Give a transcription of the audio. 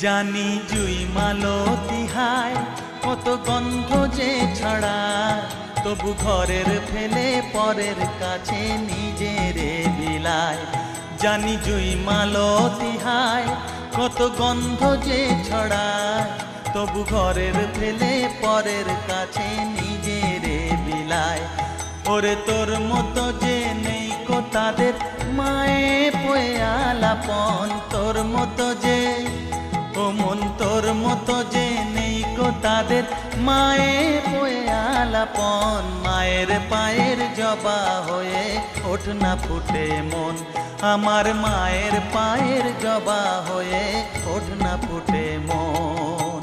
জানি জুই মালতী হায় কত গন্ধ যে ছড়ায়, তবু ঘরের ফেলে পরের কাছে নিজেরে বিলায়। জানি জুই মালতী হায় কত গন্ধ যে ছড়ায়, তবু ঘরের ফেলে পরের কাছে নিজেরে বিলায়। ওরে তোর মতো যে নেই কো তাদের মায়ে পয়ে আলাপন, তোর মতো যে ও মন তোর মতো যে নেই কো তাদের মায়ে পয়ে আলাপন। মায়ের পায়ের জবা হয়ে ওঠ না ফুটে মন, আমার মায়ের পায়ের জবা হয়ে ওঠ না ফুটে মন।